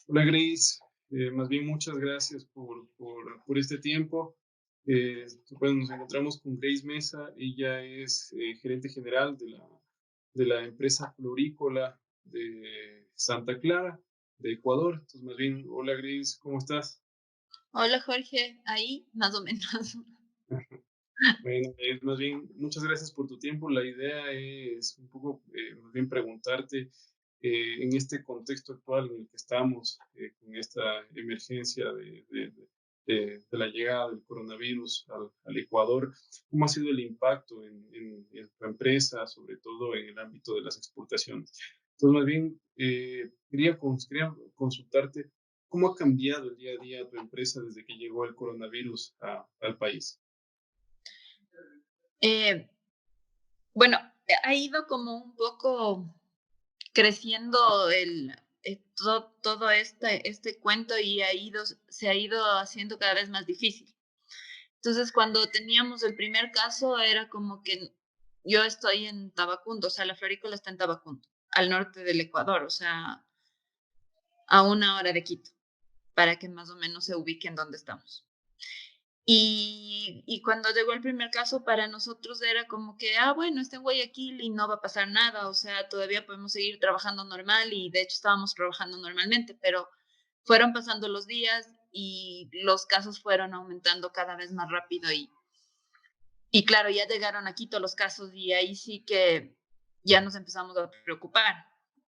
Hola Grace, más bien muchas gracias por este tiempo. Bueno, nos encontramos con Grace Mesa, ella es gerente general de la empresa florícola de Santa Clara, de Ecuador. Entonces, más bien, hola Grace, ¿cómo estás? Hola Jorge, ahí más o menos. Bueno, más bien, muchas gracias por tu tiempo. La idea es un poco, más bien preguntarte, en este contexto actual en el que estamos, con esta emergencia de la llegada del coronavirus al Ecuador, ¿cómo ha sido el impacto en tu empresa, sobre todo en el ámbito de las exportaciones? Entonces, más bien, quería consultarte, ¿cómo ha cambiado el día a día tu empresa desde que llegó el coronavirus al país? Eh, bueno, ha ido como un poco creciendo todo este cuento y se ha ido haciendo cada vez más difícil. Entonces, cuando teníamos el primer caso, era como que yo estoy en Tabacundo, o sea, la florícola está en Tabacundo, al norte del Ecuador, o sea, a 1 hora de Quito, para que más o menos se ubiquen dónde estamos. Y cuando llegó el primer caso, para nosotros era como que, bueno, está en Guayaquil y no va a pasar nada, o sea, todavía podemos seguir trabajando normal y de hecho estábamos trabajando normalmente, pero fueron pasando los días y los casos fueron aumentando cada vez más rápido y claro, ya llegaron aquí todos los casos y ahí sí que ya nos empezamos a preocupar.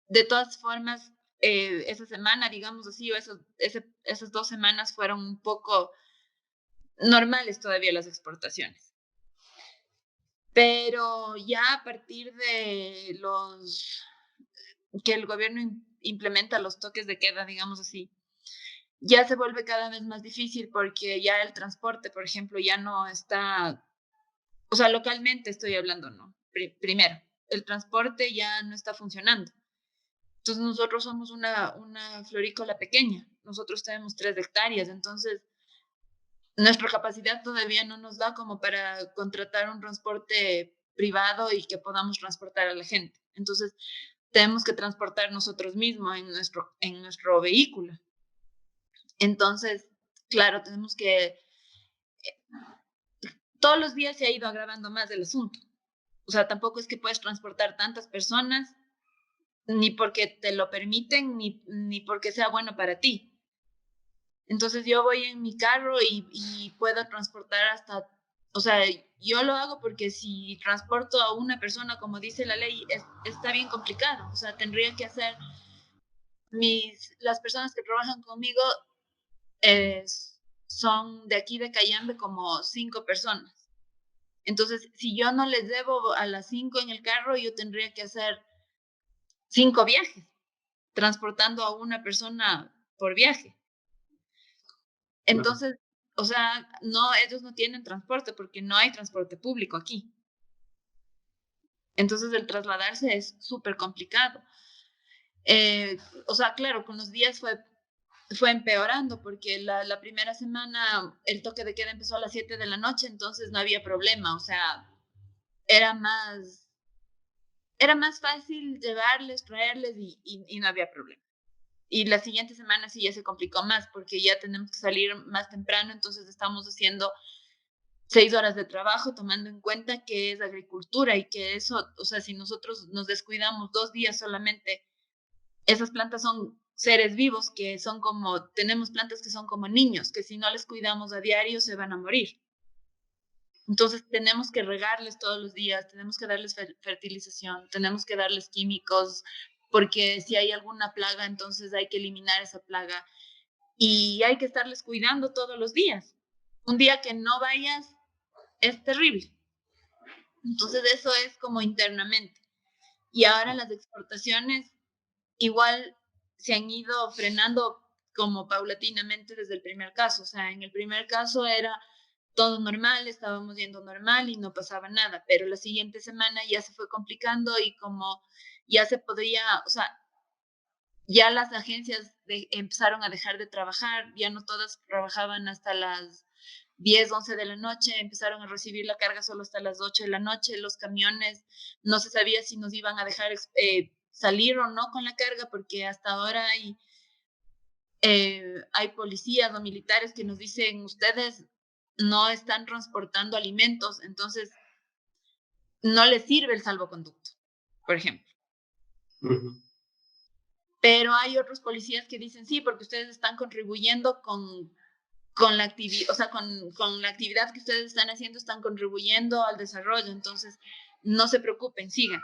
De todas formas, esa semana, digamos así, o esas 2 semanas fueron un poco normales todavía las exportaciones. Pero ya a partir de los que el gobierno implementa los toques de queda, digamos así, ya se vuelve cada vez más difícil porque ya el transporte, por ejemplo, ya no está, o sea, localmente estoy hablando, ¿no? Primero, el transporte ya no está funcionando. Entonces nosotros somos una florícola pequeña, nosotros tenemos 3 hectáreas, entonces nuestra capacidad todavía no nos da como para contratar un transporte privado y que podamos transportar a la gente. Entonces, tenemos que transportar nosotros mismos en nuestro vehículo. Entonces, claro, tenemos que, todos los días se ha ido agravando más el asunto. O sea, tampoco es que puedes transportar tantas personas, ni porque te lo permiten, ni porque sea bueno para ti. Entonces yo voy en mi carro y puedo transportar hasta, o sea, yo lo hago porque si transporto a una persona, como dice la ley, está bien complicado. O sea, tendría que hacer las personas que trabajan conmigo eh, son de aquí de Cayambe como 5 personas. Entonces, si yo no les debo a las 5 en el carro, yo tendría que hacer 5 viajes, transportando a una persona por viaje. Claro. Entonces, o sea, no, ellos no tienen transporte porque no hay transporte público aquí. Entonces, el trasladarse es súper complicado. O sea, claro, con los días fue empeorando porque la primera semana el toque de queda empezó a las 7 de la noche, entonces no había problema. O sea, era más, era más fácil llevarles, traerles y no había problema. Y la siguiente semana sí ya se complicó más porque ya tenemos que salir más temprano, entonces estamos haciendo 6 horas de trabajo, tomando en cuenta que es agricultura y que eso, o sea, si nosotros nos descuidamos 2 días solamente, esas plantas son seres vivos que son como, tenemos plantas que son como niños, que si no les cuidamos a diario se van a morir. Entonces tenemos que regarles todos los días, tenemos que darles fertilización, tenemos que darles químicos, porque si hay alguna plaga, entonces hay que eliminar esa plaga y hay que estarles cuidando todos los días. Un día que no vayas es terrible. Entonces eso es como internamente. Y ahora las exportaciones igual se han ido frenando como paulatinamente desde el primer caso. O sea, en el primer caso era todo normal, estábamos yendo normal y no pasaba nada, pero la siguiente semana ya se fue complicando y como ya se podría, o sea, ya las agencias empezaron a dejar de trabajar, ya no todas trabajaban hasta las 10, 11 de la noche, empezaron a recibir la carga solo hasta las 8 de la noche, los camiones, no se sabía si nos iban a dejar salir o no con la carga, porque hasta ahora hay hay policías o militares que nos dicen, ustedes no están transportando alimentos, entonces no les sirve el salvoconducto, por ejemplo. Ujú. Pero hay otros policías que dicen, sí, porque ustedes están contribuyendo con la actividad, o sea, con la actividad que ustedes están haciendo, están contribuyendo al desarrollo, entonces no se preocupen, sigan.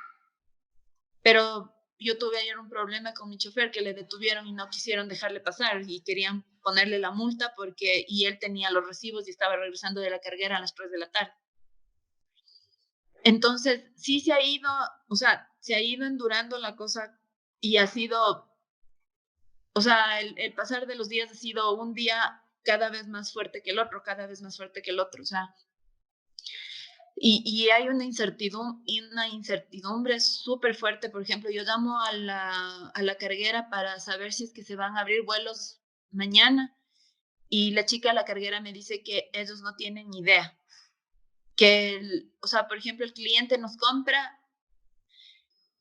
Pero yo tuve ayer un problema con mi chofer que le detuvieron y no quisieron dejarle pasar y querían ponerle la multa porque y él tenía los recibos y estaba regresando de la carguera a las 3 de la tarde. Entonces, sí se ha ido, o sea, se ha ido endurando la cosa y ha sido, o sea, el pasar de los días ha sido un día cada vez más fuerte que el otro, cada vez más fuerte que el otro, o sea, y hay una incertidumbre súper fuerte. Por ejemplo, yo llamo a la carguera para saber si es que se van a abrir vuelos mañana y la chica de la carguera me dice que ellos no tienen ni idea. Que, o sea, por ejemplo, el cliente nos compra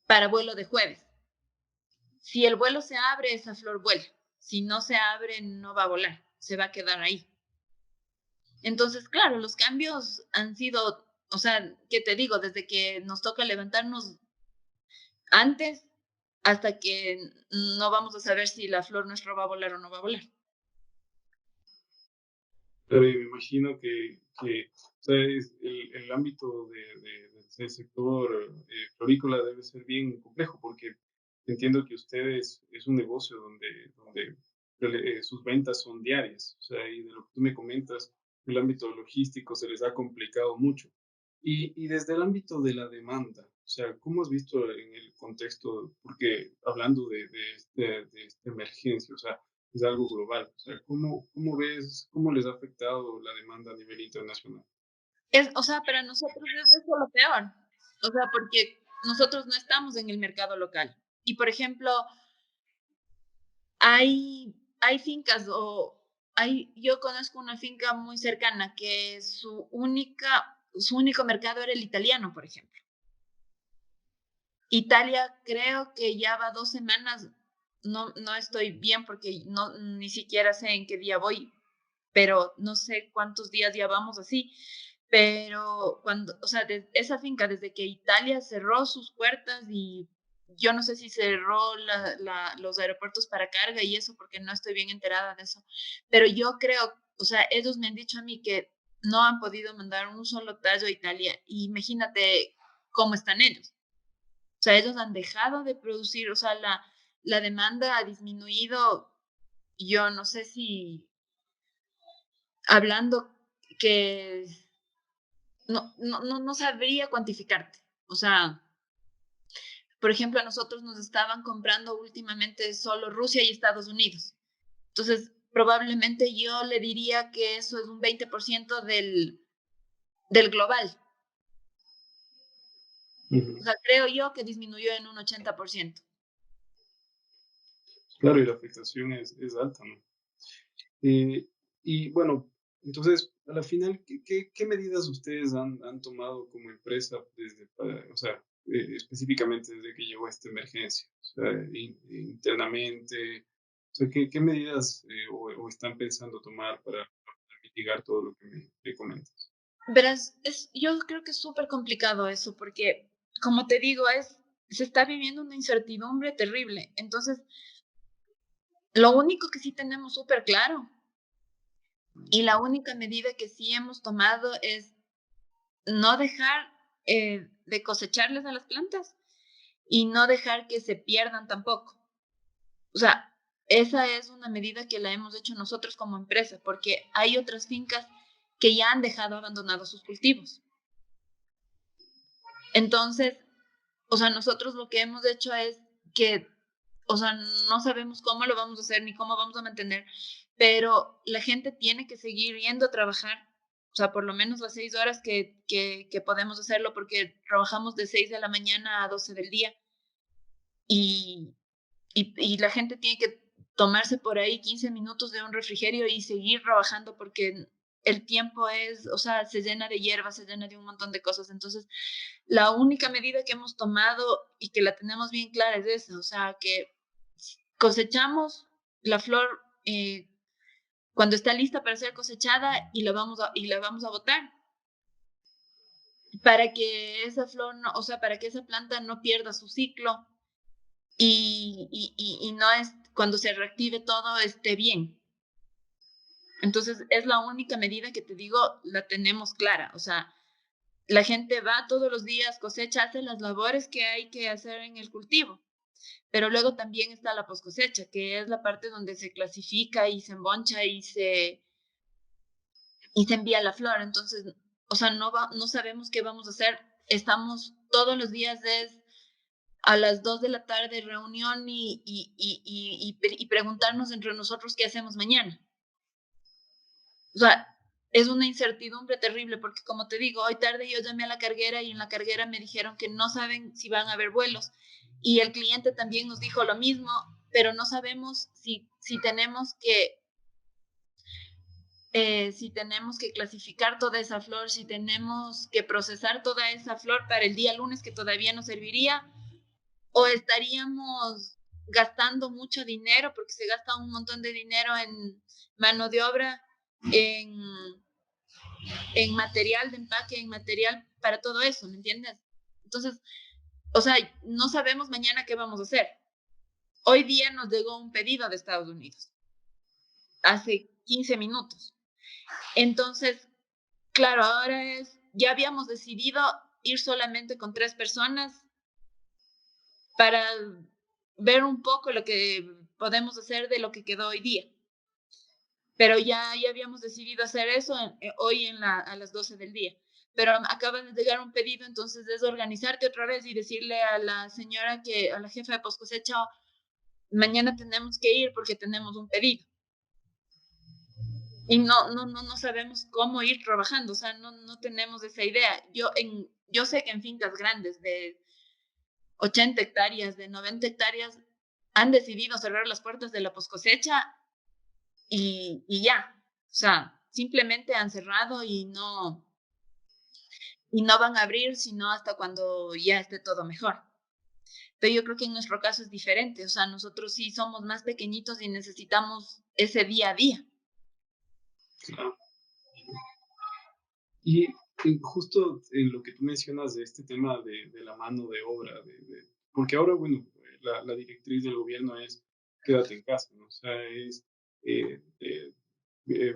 para vuelo de jueves. Si el vuelo se abre, esa flor vuela. Si no se abre, no va a volar, se va a quedar ahí. Entonces, claro, los cambios han sido, o sea, ¿qué te digo? Desde que nos toca levantarnos antes hasta que no vamos a saber si la flor nuestra va a volar o no va a volar. Pero me imagino que o sea, el ámbito del sector florícola debe ser bien complejo, porque entiendo que ustedes es un negocio donde sus ventas son diarias. O sea, y de lo que tú me comentas, el ámbito logístico se les ha complicado mucho. Y desde el ámbito de la demanda, o sea, ¿cómo has visto en el contexto? Porque hablando de esta emergencia, o sea, es algo global. O sea, ¿cómo ves, cómo les ha afectado la demanda a nivel internacional? O sea, para nosotros es eso lo peor. O sea, porque nosotros no estamos en el mercado local. Y, por ejemplo, hay fincas yo conozco una finca muy cercana que su único mercado era el italiano, por ejemplo. Italia creo que ya va 2 semanas, no estoy bien porque ni siquiera sé en qué día voy, pero no sé cuántos días ya vamos así. Pero o sea, esa finca, desde que Italia cerró sus puertas y yo no sé si cerró los aeropuertos para carga y eso, porque no estoy bien enterada de eso, pero yo creo, o sea, ellos me han dicho a mí que no han podido mandar un solo tallo a Italia. Y imagínate cómo están ellos. O sea, ellos han dejado de producir, o sea, la demanda ha disminuido. Yo no sé si hablando que no sabría cuantificarte. O sea, por ejemplo, a nosotros nos estaban comprando últimamente solo Rusia y Estados Unidos. Entonces, probablemente yo le diría que eso es un 20% del global. O Ujú. sea, creo yo que disminuyó en un 80%. Claro, y la afectación es alta, ¿no? Eh, y bueno, entonces, a la final, ¿qué medidas ustedes han tomado como empresa o sea, específicamente desde que llegó esta emergencia? O sea, internamente, o sea, ¿qué medidas o están pensando tomar para mitigar todo lo que me comentas? Verás, yo creo que es súper complicado eso, porque, como te digo, se está viviendo una incertidumbre terrible. Entonces, lo único que sí tenemos súper claro y la única medida que sí hemos tomado es no dejar de cosecharles a las plantas y no dejar que se pierdan tampoco. O sea, esa es una medida que la hemos hecho nosotros como empresa, porque hay otras fincas que ya han dejado abandonados sus cultivos. Entonces, o sea, nosotros lo que hemos hecho es que, o sea, no sabemos cómo lo vamos a hacer ni cómo vamos a mantener, pero la gente tiene que seguir yendo a trabajar, o sea, por lo menos las 6 horas que podemos hacerlo, porque trabajamos de 6 de la mañana a 12 del día y, y la gente tiene que tomarse por ahí 15 minutos de un refrigerio y seguir trabajando porque el tiempo o sea, se llena de hierba, se llena de un montón de cosas. Entonces, la única medida que hemos tomado y que la tenemos bien clara es esa, o sea, que cosechamos la flor cuando está lista para ser cosechada y la vamos a botar para que esa flor no, o sea, para que esa planta no pierda su ciclo y no es, cuando se reactive todo esté bien. Entonces, es la única medida que te digo, la tenemos clara. O sea, la gente va todos los días, cosecha, hace las labores que hay que hacer en el cultivo. Pero luego también está la post cosecha, que es la parte donde se clasifica y se emboncha y se envía la flor. Entonces, o sea, no sabemos qué vamos a hacer. Estamos todos los días a las 2 de la tarde reunión y preguntarnos entre nosotros qué hacemos mañana. O sea, es una incertidumbre terrible porque, como te digo, hoy tarde yo llamé a la carguera y en la carguera me dijeron que no saben si van a haber vuelos y el cliente también nos dijo lo mismo, pero no sabemos si tenemos que clasificar toda esa flor, si tenemos que procesar toda esa flor para el día lunes que todavía nos serviría, o estaríamos gastando mucho dinero porque se gasta un montón de dinero en mano de obra, en material de empaque, en material para todo eso, ¿me entiendes? Entonces, o sea, no sabemos mañana qué vamos a hacer. Hoy día nos llegó un pedido de Estados Unidos, hace 15 minutos. Entonces, claro, ya habíamos decidido ir solamente con 3 personas para ver un poco lo que podemos hacer de lo que quedó hoy día. Pero ya habíamos decidido hacer eso hoy a las 12 del día. Pero acaba de llegar un pedido, entonces es organizarte otra vez y decirle a la señora, a la jefa de post cosecha, mañana tenemos que ir porque tenemos un pedido. Y no sabemos cómo ir trabajando, o sea, no tenemos esa idea. Yo sé que en fincas grandes de 80 hectáreas, de 90 hectáreas, han decidido cerrar las puertas de la post cosecha y ya. O sea, simplemente han cerrado y no van a abrir sino hasta cuando ya esté todo mejor. Pero yo creo que en nuestro caso es diferente, o sea, nosotros sí somos más pequeñitos y necesitamos ese día a día. Claro. Y justo en lo que tú mencionas de este tema de la mano de obra, porque ahora, bueno, la directriz del gobierno es quédate en casa, ¿no? O sea, es eh, eh,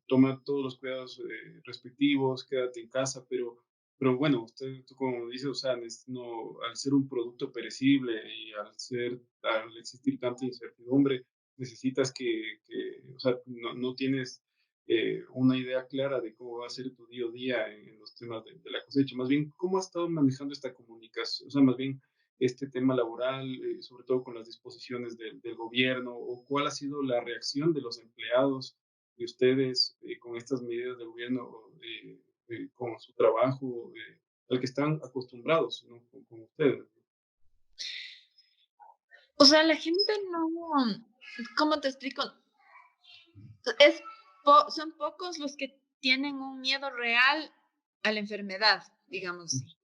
toma todos los cuidados respectivos, quédate en casa, pero bueno, tú como dices, o sea, no, al ser un producto perecible y al existir tanta incertidumbre, necesitas o sea, no tienes una idea clara de cómo va a ser tu día a día en los temas de la cosecha. Más bien, ¿cómo has estado manejando esta comunicación? O sea, más bien, este tema laboral, sobre todo con las disposiciones del gobierno, o cuál ha sido la reacción de los empleados de ustedes con estas medidas del gobierno, con su trabajo, al que están acostumbrados, ¿no? Con ustedes. O sea, la gente no, ¿cómo te explico? Es son pocos los que tienen un miedo real a la enfermedad, digamos así.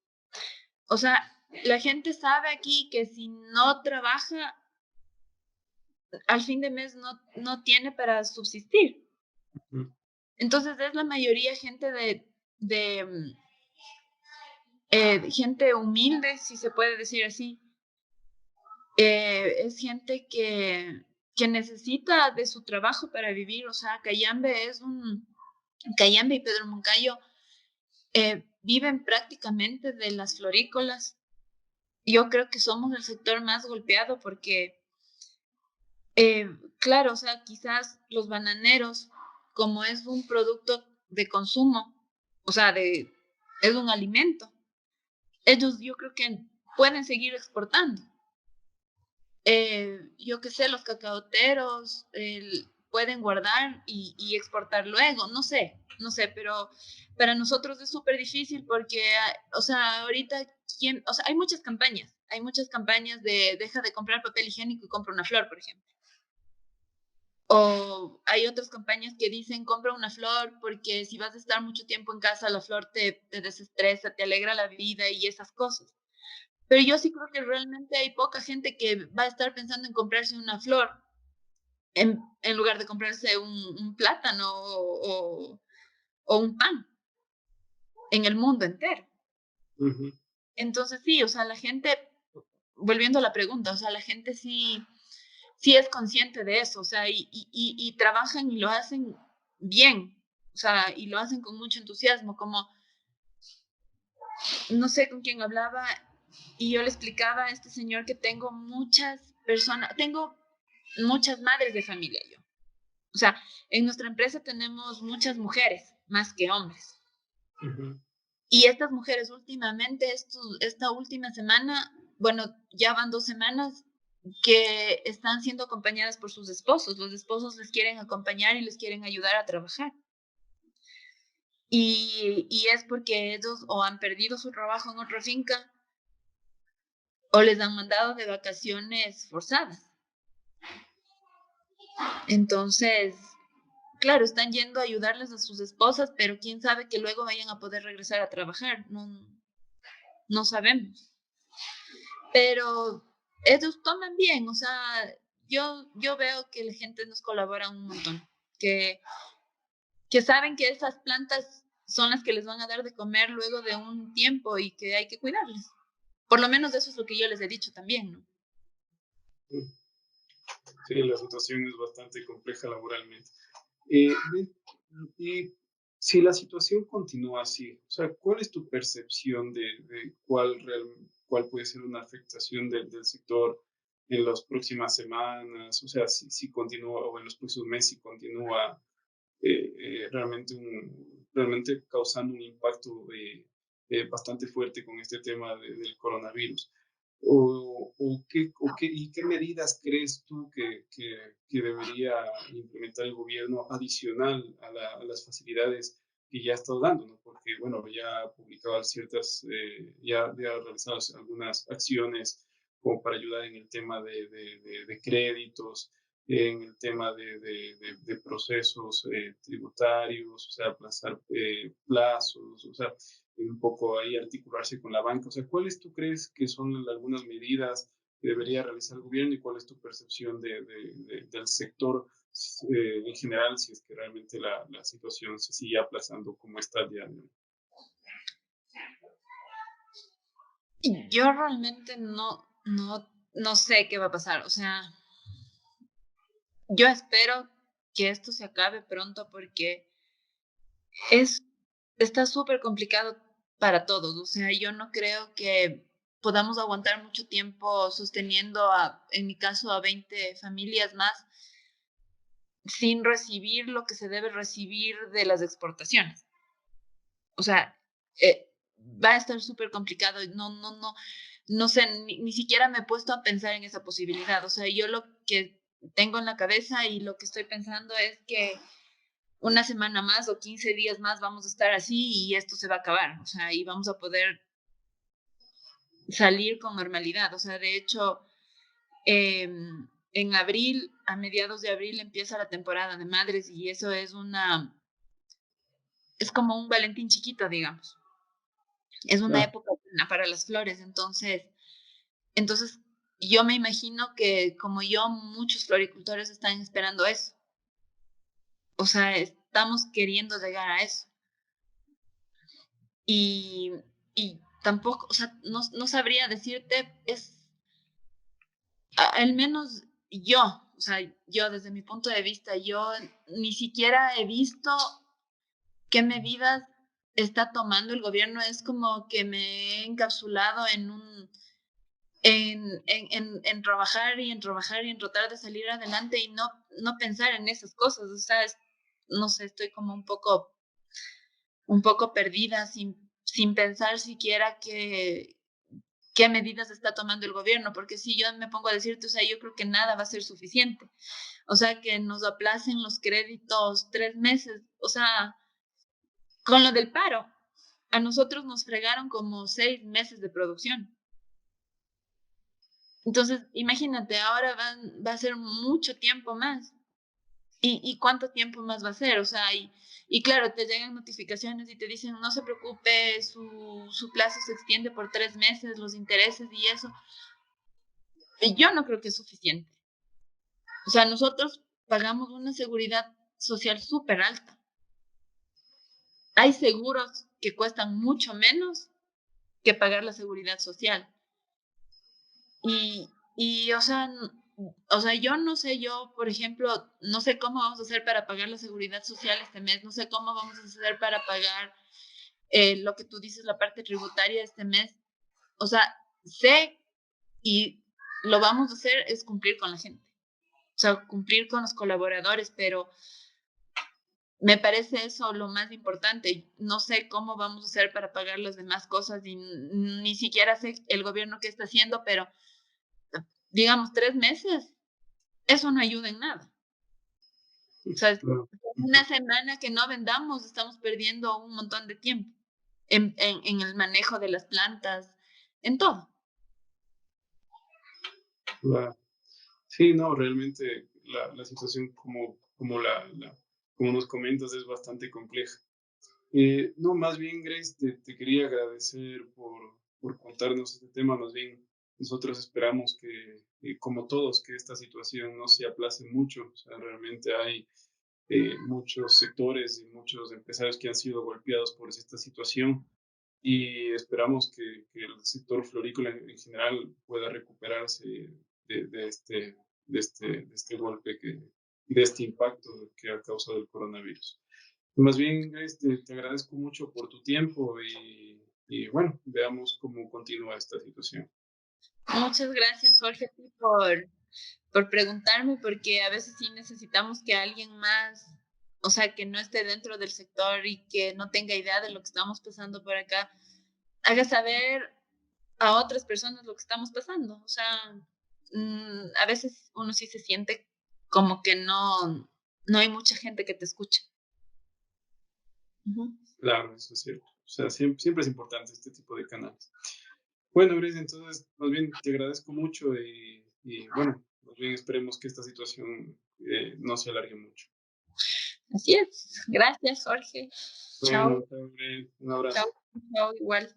O sea, la gente sabe aquí que si no trabaja, al fin de mes no tiene para subsistir. Mm. Entonces es la mayoría gente de gente humilde, si se puede decir así. Es gente que necesita de su trabajo para vivir. O sea, Cayambe y Pedro Moncayo viven prácticamente de las florícolas. Yo creo que somos el sector más golpeado porque, claro, o sea, quizás los bananeros, como es un producto de consumo, o sea, es un alimento, ellos yo creo que pueden seguir exportando. Yo qué sé, los cacaoteros pueden guardar y exportar luego, no sé, pero para nosotros es súper difícil porque, o sea, ahorita, o sea, hay muchas campañas de deja de comprar papel higiénico y compra una flor, por ejemplo. O hay otras campañas que dicen compra una flor porque si vas a estar mucho tiempo en casa, la flor te desestresa, te alegra la vida y esas cosas. Pero yo sí creo que realmente hay poca gente que va a estar pensando en comprarse una flor en lugar de comprarse un plátano o un pan en el mundo entero. Ujú, Entonces sí, o sea, la gente, volviendo a la pregunta, o sea, la gente sí es consciente de eso, o sea, y trabajan y lo hacen bien, o sea, y lo hacen con mucho entusiasmo, como no sé con quién hablaba y yo le explicaba a este señor que tengo muchas personas, tengo muchas madres de familia yo. O sea, en nuestra empresa tenemos muchas mujeres más que hombres. ujú, Y estas mujeres últimamente, esta última semana, bueno, ya van 2 semanas que están siendo acompañadas por sus esposos. Los esposos les quieren acompañar y les quieren ayudar a trabajar. Y es porque ellos o han perdido su trabajo en otra finca o les han mandado de vacaciones forzadas. Entonces, claro, están yendo a ayudarles a sus esposas, pero quién sabe que luego vayan a poder regresar a trabajar. No, no sabemos. Pero ellos toman bien, o sea, yo veo que la gente nos colabora un montón, que, que saben que esas plantas son las que les van a dar de comer luego de un tiempo y que hay que cuidarles. Por lo menos eso es lo que yo les he dicho también, ¿no? mm. Sí, la situación es bastante compleja laboralmente. Ve, y si la situación continúa así, o sea, ¿cuál es tu percepción de cuál puede ser una afectación del sector en las próximas semanas? O sea, si continúa, o en los próximos meses, si continúa realmente causando un impacto bastante fuerte con este tema del coronavirus. ¿Y qué medidas crees tú que debería implementar el gobierno adicional a las facilidades que ya está dando? ¿No? Porque, bueno, ya ha publicado ya ha realizado algunas acciones como para ayudar en el tema de créditos, en el tema de procesos tributarios, o sea, aplazar plazos, o sea, un poco ahí articularse con la banca. O sea, ¿cuáles tú crees que son algunas medidas que debería realizar el gobierno y cuál es tu percepción del sector en general, si es que realmente la situación se sigue aplazando como está ya? ¿No? Yo realmente no sé qué va a pasar. O sea, yo espero que esto se acabe pronto porque es, está súper complicado para todos. O sea, yo no creo que podamos aguantar mucho tiempo sosteniendo en mi caso, a 20 familias más sin recibir lo que se debe recibir de las exportaciones. O sea, va a estar súper complicado. No sé, ni siquiera me he puesto a pensar en esa posibilidad. O sea, yo lo que tengo en la cabeza y lo que estoy pensando es que una semana más o 15 días más vamos a estar así y esto se va a acabar. O sea, y vamos a poder salir con normalidad. O sea, de hecho, en abril, a mediados de abril, empieza la temporada de madres y eso es como un Valentín chiquito, digamos. Es una Ah, época buena para las flores. Entonces, yo me imagino que como yo, muchos floricultores están esperando eso. O sea, estamos queriendo llegar a eso. Y, y tampoco, o sea, no sabría decirte, al menos yo, o sea, yo desde mi punto de vista, yo ni siquiera he visto qué medidas está tomando el gobierno. Es como que me he encapsulado en trabajar y en trabajar y en tratar de salir adelante y no pensar en esas cosas. O sea, no sé, estoy como un poco perdida sin pensar siquiera qué medidas está tomando el gobierno, porque si yo me pongo a decirte, o sea, yo creo que nada va a ser suficiente. O sea, que nos aplacen los créditos 3 meses, o sea, con lo del paro, a nosotros nos fregaron como 6 meses de producción. Entonces, imagínate, ahora va a ser mucho tiempo más. ¿Y cuánto tiempo más va a ser? O sea, y claro, te llegan notificaciones y te dicen, no se preocupe, su plazo se extiende por 3 meses, los intereses y eso. Y yo no creo que es suficiente. O sea, nosotros pagamos una seguridad social súper alta. Hay seguros que cuestan mucho menos que pagar la seguridad social. O sea, o sea, yo no sé, yo, por ejemplo, no sé cómo vamos a hacer para pagar la seguridad social este mes, no sé cómo vamos a hacer para pagar lo que tú dices, la parte tributaria este mes. O sea, sé y lo vamos a hacer es cumplir con la gente, o sea, cumplir con los colaboradores, pero me parece eso lo más importante. No sé cómo vamos a hacer para pagar las demás cosas y ni siquiera sé el gobierno qué está haciendo, pero digamos 3 meses, eso no ayuda en nada. O sea, Claro, una semana que no vendamos, estamos perdiendo un montón de tiempo en el manejo de las plantas, en todo. claro. Sí, no, realmente la situación como como nos comentas es bastante compleja. No, más bien, Grace, te quería agradecer por contarnos este tema. Más bien, nosotros esperamos que, como todos, que esta situación no se aplace mucho. O sea, realmente hay muchos sectores y muchos empresarios que han sido golpeados por esta situación y esperamos que el sector florícola en general pueda recuperarse de este golpe y de este impacto que ha causado el coronavirus. Más bien, Grace, te agradezco mucho por tu tiempo y bueno, veamos cómo continúa esta situación. Muchas gracias, Jorge, a ti por preguntarme, porque a veces sí necesitamos que alguien más, o sea, que no esté dentro del sector y que no tenga idea de lo que estamos pasando por acá, haga saber a otras personas lo que estamos pasando. O sea, a veces uno sí se siente como que no hay mucha gente que te escuche. Ujú. Claro, eso es cierto. O sea, siempre es importante este tipo de canales. Bueno, Grace, entonces, más bien te agradezco mucho y bueno, más bien esperemos que esta situación no se alargue mucho. Así es. Gracias, Jorge. Chao, Bueno, chao, Grace, un chao, abrazo. chao, igual.